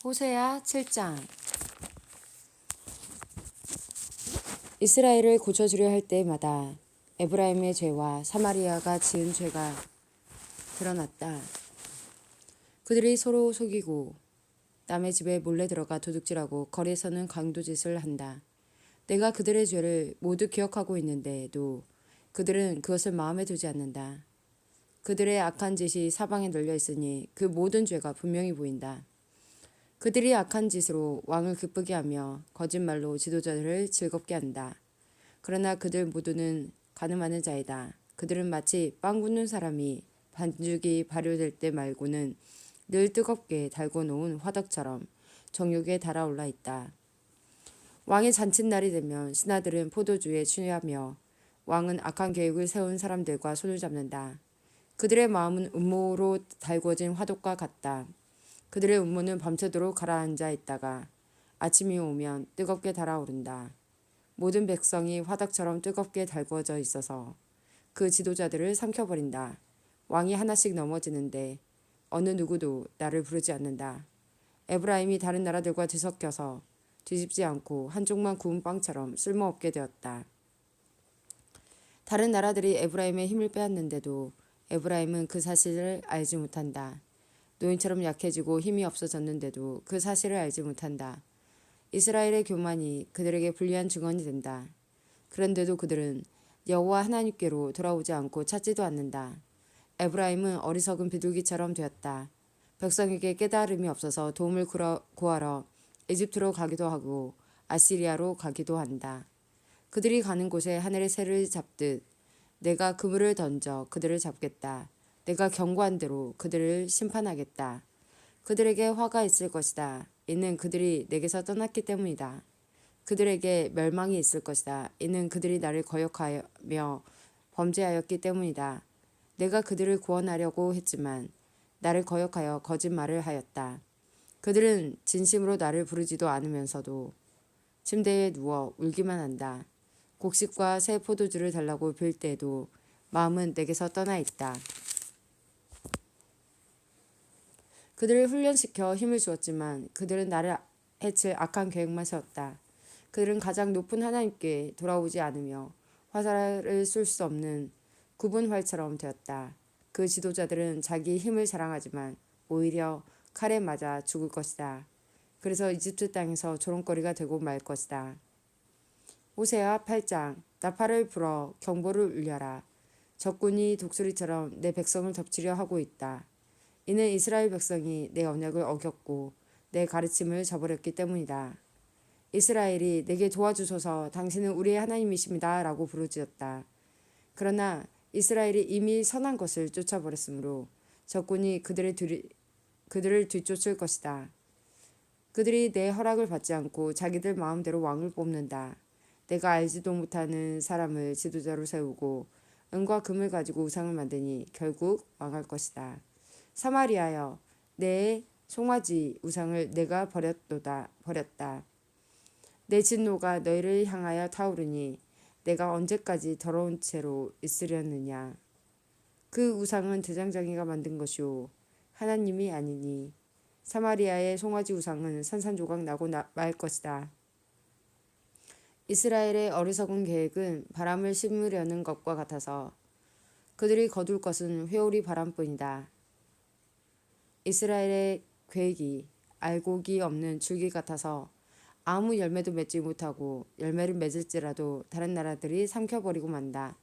호세아 7장. 이스라엘을 고쳐주려 할 때마다 에브라임의 죄와 사마리아가 지은 죄가 드러났다. 그들이 서로 속이고 남의 집에 몰래 들어가 도둑질하고 거리에서는 강도짓을 한다. 내가 그들의 죄를 모두 기억하고 있는데도 그들은 그것을 마음에 두지 않는다. 그들의 악한 짓이 사방에 널려 있으니 그 모든 죄가 분명히 보인다. 그들이 악한 짓으로 왕을 기쁘게 하며 거짓말로 지도자들을 즐겁게 한다. 그러나 그들 모두는 가늠하는 자이다. 그들은 마치 빵 굽는 사람이 반죽이 발효될 때 말고는 늘 뜨겁게 달궈 놓은 화덕처럼 정욕에 달아올라 있다. 왕의 잔칫날이 되면 신하들은 포도주에 취하며 왕은 악한 계획을 세운 사람들과 손을 잡는다. 그들의 마음은 음모로 달궈진 화덕과 같다. 그들의 음모는 밤새도록 가라앉아 있다가 아침이 오면 뜨겁게 달아오른다. 모든 백성이 화덕처럼 뜨겁게 달궈져 있어서 그 지도자들을 삼켜버린다. 왕이 하나씩 넘어지는데 어느 누구도 나를 부르지 않는다. 에브라임이 다른 나라들과 뒤섞여서 뒤집지 않고 한쪽만 구운 빵처럼 쓸모없게 되었다. 다른 나라들이 에브라임의 힘을 빼앗는데도 에브라임은 그 사실을 알지 못한다. 노인처럼 약해지고 힘이 없어졌는데도 그 사실을 알지 못한다. 이스라엘의 교만이 그들에게 불리한 증언이 된다. 그런데도 그들은 여호와 하나님께로 돌아오지 않고 찾지도 않는다. 에브라임은 어리석은 비둘기처럼 되었다. 백성에게 깨달음이 없어서 도움을 구하러 이집트로 가기도 하고 아시리아로 가기도 한다. 그들이 가는 곳에 하늘의 새를 잡듯 내가 그물을 던져 그들을 잡겠다. 내가 경고한 대로 그들을 심판하겠다. 그들에게 화가 있을 것이다. 이는 그들이 내게서 떠났기 때문이다. 그들에게 멸망이 있을 것이다. 이는 그들이 나를 거역하며 범죄하였기 때문이다. 내가 그들을 구원하려고 했지만 나를 거역하여 거짓말을 하였다. 그들은 진심으로 나를 부르지도 않으면서도 침대에 누워 울기만 한다. 곡식과 새 포도주를 달라고 빌 때에도 마음은 내게서 떠나 있다. 그들을 훈련시켜 힘을 주었지만 그들은 나를 해칠 악한 계획만 세웠다. 그들은 가장 높은 하나님께 돌아오지 않으며 화살을 쏠 수 없는 굽은 활처럼 되었다. 그 지도자들은 자기 힘을 자랑하지만 오히려 칼에 맞아 죽을 것이다. 그래서 이집트 땅에서 조롱거리가 되고 말 것이다. 호세아 8장. 나팔을 불어 경보를 울려라. 적군이 독수리처럼 내 백성을 덮치려 하고 있다. 이는 이스라엘 백성이 내 언약을 어겼고 내 가르침을 저버렸기 때문이다. 이스라엘이 내게 도와주소서 당신은 우리의 하나님이십니다 라고 부르짖었다. 그러나 이스라엘이 이미 선한 것을 쫓아버렸으므로 적군이 그들을 뒤쫓을 것이다. 그들이 내 허락을 받지 않고 자기들 마음대로 왕을 뽑는다. 내가 알지도 못하는 사람을 지도자로 세우고 은과 금을 가지고 우상을 만드니 결국 망할 것이다. 사마리아여, 내 송아지 우상을 내가 버렸다. 내 진노가 너희를 향하여 타오르니 내가 언제까지 더러운 채로 있으려느냐. 그 우상은 대장장이가 만든 것이오 하나님이 아니니 사마리아의 송아지 우상은 산산조각 나고 말 것이다. 이스라엘의 어리석은 계획은 바람을 심으려는 것과 같아서 그들이 거둘 것은 회오리 바람뿐이다. 이스라엘의 계획이 알곡이 없는 줄기 같아서 아무 열매도 맺지 못하고 열매를 맺을지라도 다른 나라들이 삼켜버리고 만다.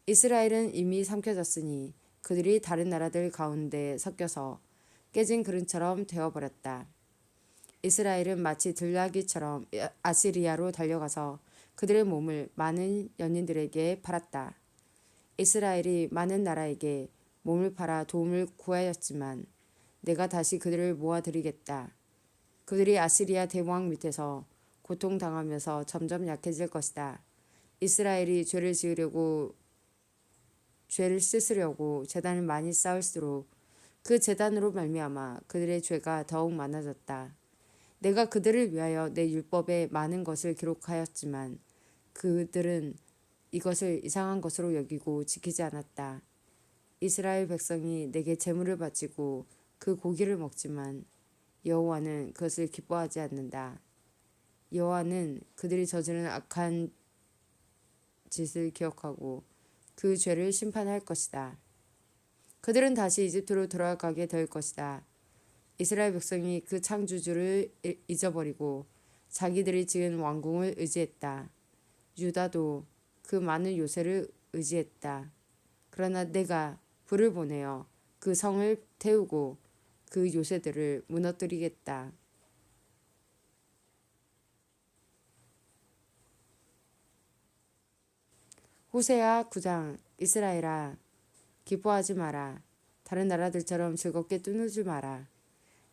이스라엘은 이미 삼켜졌으니 그들이 다른 나라들 가운데 섞여서 깨진 그릇처럼 되어버렸다. 이스라엘은 마치 들나귀처럼 아시리아로 달려가서 그들의 몸을 많은 연인들에게 팔았다. 이스라엘이 많은 나라에게 몸을 팔아 도움을 구하였지만 내가 다시 그들을 모아드리겠다. 그들이 아시리아 대왕 밑에서 고통당하면서 점점 약해질 것이다. 이스라엘이 죄를 씻으려고 제단을 많이 쌓을수록 그 제단으로 말미암아 그들의 죄가 더욱 많아졌다. 내가 그들을 위하여 내 율법에 많은 것을 기록하였지만 그들은 이것을 이상한 것으로 여기고 지키지 않았다. 이스라엘 백성이 내게 제물을 바치고 그 고기를 먹지만 여호와는 그것을 기뻐하지 않는다. 여호와는 그들이 저지른 악한 짓을 기억하고 그 죄를 심판할 것이다. 그들은 다시 이집트로 돌아가게 될 것이다. 이스라엘 백성이 그 창조주를 잊어버리고 자기들이 지은 왕궁을 의지했다. 유다도 그 많은 요새를 의지했다. 그러나 내가 불을 보내어 그 성을 태우고 그 요새들을 무너뜨리겠다. 호세아 9장. 이스라엘아, 기뻐하지 마라. 다른 나라들처럼 즐겁게 뛰놀지 마라.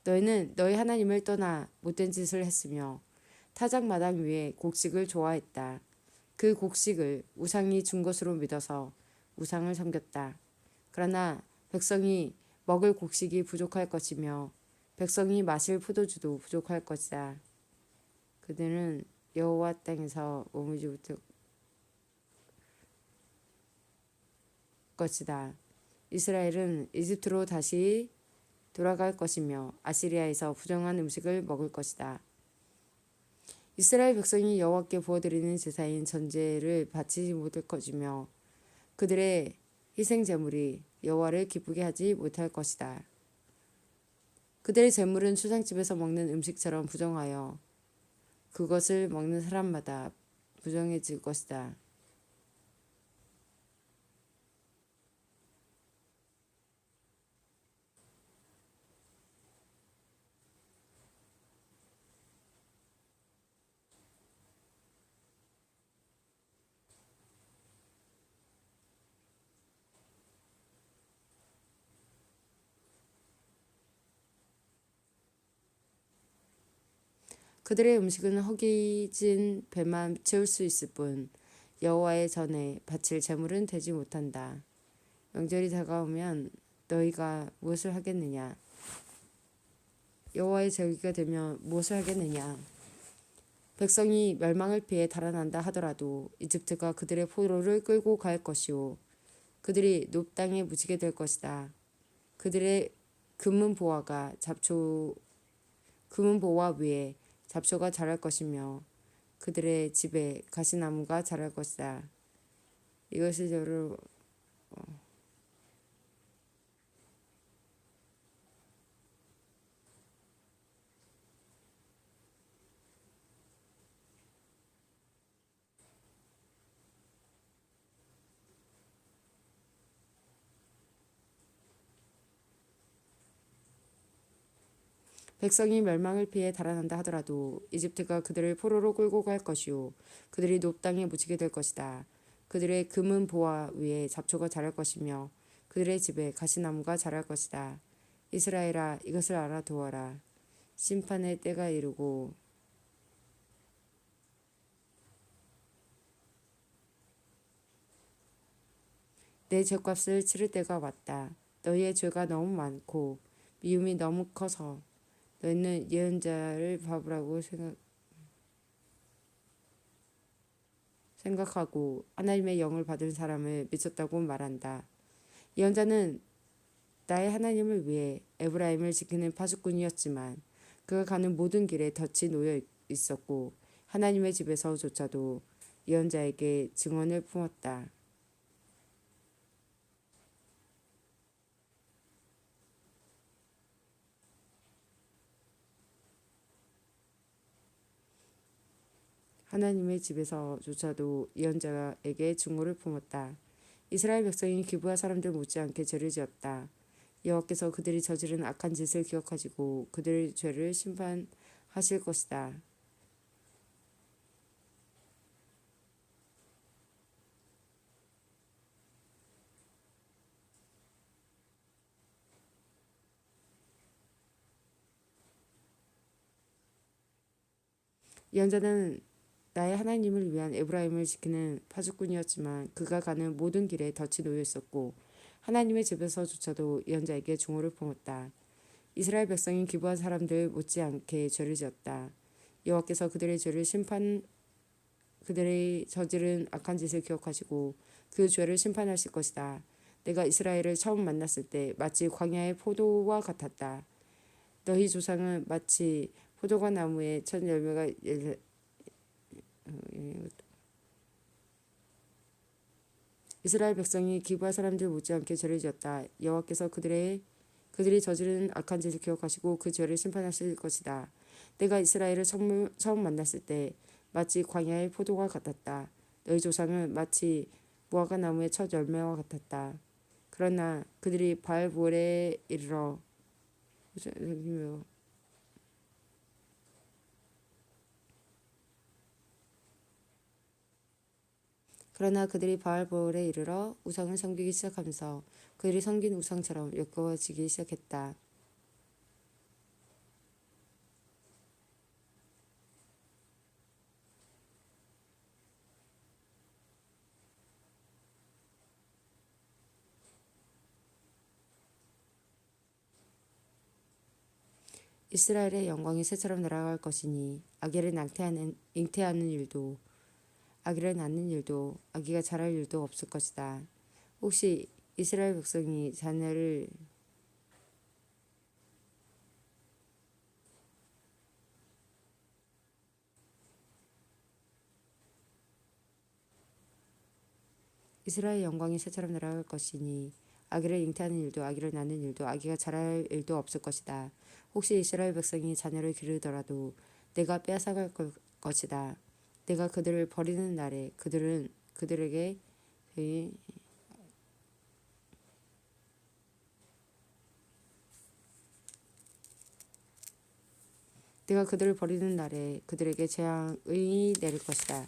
너희는 너희 하나님을 떠나 못된 짓을 했으며 타작 마당 위에 곡식을 좋아했다. 그 곡식을 우상이 준 것으로 믿어서 우상을 섬겼다. 그러나 백성이 먹을 곡식이 부족할 것이며 백성이 마실 포도주도 부족할 것이다. 그들은 여호와 땅에서 머물지 못할 것이다. 이스라엘은 이집트로 다시 돌아갈 것이며 아시리아에서 부정한 음식을 먹을 것이다. 이스라엘 백성이 여호와께 부어드리는 제사인 전제를 바치지 못할 것이며 그들의 희생 제물이 여호와를 기쁘게 하지 못할 것이다. 그들의 제물은 추상집에서 먹는 음식처럼 부정하여 그것을 먹는 사람마다 부정해질 것이다. 그들의 음식은 허기진 배만 채울 수 있을 뿐 여호와의 전에 바칠 제물은 되지 못한다. 명절이 다가오면 너희가 무엇을 하겠느냐? 여호와의 절기가 되면 무엇을 하겠느냐? 백성이 멸망을 피해 달아난다 하더라도 이집트가 그들의 포로를 끌고 갈 것이요 그들이 높 땅에 묻히게 될 것이다. 그들의 금은 보화 위에 잡초가 자랄 것이며 그들의 집에 가시나무가 자랄 것이다. 이것이 저를 백성이 멸망을 피해 달아난다 하더라도 이집트가 그들을 포로로 끌고 갈 것이요 그들이 높 땅에 묻히게 될 것이다. 그들의 금은 보화 위에 잡초가 자랄 것이며 그들의 집에 가시나무가 자랄 것이다. 이스라엘아, 이것을 알아두어라. 심판의 때가 이르고 내 죄값을 치를 때가 왔다. 너희의 죄가 너무 많고 미움이 너무 커서 너희는 예언자를 바보라고 생각하고 하나님의 영을 받은 사람을 미쳤다고 말한다. 예언자는 나의 하나님을 위해 에브라임을 지키는 파수꾼이었지만 그가 가는 모든 길에 덫이 놓여 있었고 하나님의 집에서조차도 예언자에게 증언을 품었다. 하나님의 집에서조차도 예언자에게 증오를 품었다. 이스라엘 백성이 기브아 사람들 못지않게 죄를 지었다. 여호와께서 그들이 저지른 악한 짓을 기억하시고 그들의 죄를 심판하실 것이다. 예언자는 나의 하나님을 위한 에브라임을 지키는 파수꾼이었지만 그가 가는 모든 길에 덫이 놓여 있었고 하나님의 집에서조차도 예언자에게 증오를 품었다. 이스라엘 백성이 기부한 사람들 못지않게 죄를 지었다. 여호와께서 그들의 저지른 악한 짓을 기억하시고 그 죄를 심판하실 것이다. 내가 이스라엘을 처음 만났을 때 마치 광야의 포도와 같았다. 너희 조상은 마치 포도가 나무에 첫 열매가 이스라엘 백성이 기브아 사람들 못지않게 죄를 지었다. 여호와께서 그들이 저지른 악한 짓을 기억하시고 그 죄를 심판하실 것이다. 내가 이스라엘을 처음 만났을 때 마치 광야의 포도가 같았다. 너희 조상은 마치 무화과 나무의 첫 열매와 같았다. 그러나 그들이 바알볼에 이르러 우상을 섬기기 시작하면서 그들이 섬긴 우상처럼 역겨워지기 시작했다. 이스라엘의 영광이 새처럼 날아갈 것이니 아기를 잉태하는 일도 아기를 낳는 일도 아기가 자랄 일도 없을 것이다. 혹시 이스라엘 백성이 이스라엘 영광이 새처럼 날아갈 것이니 아기를 잉태하는 일도 아기를 낳는 일도 아기가 자랄 일도 없을 것이다. 혹시 이스라엘 백성이 자녀를 기르더라도 내가 빼앗아갈 것이다. 내가 그들을 버리는 날에 그들에게 재앙의 내릴 것이다.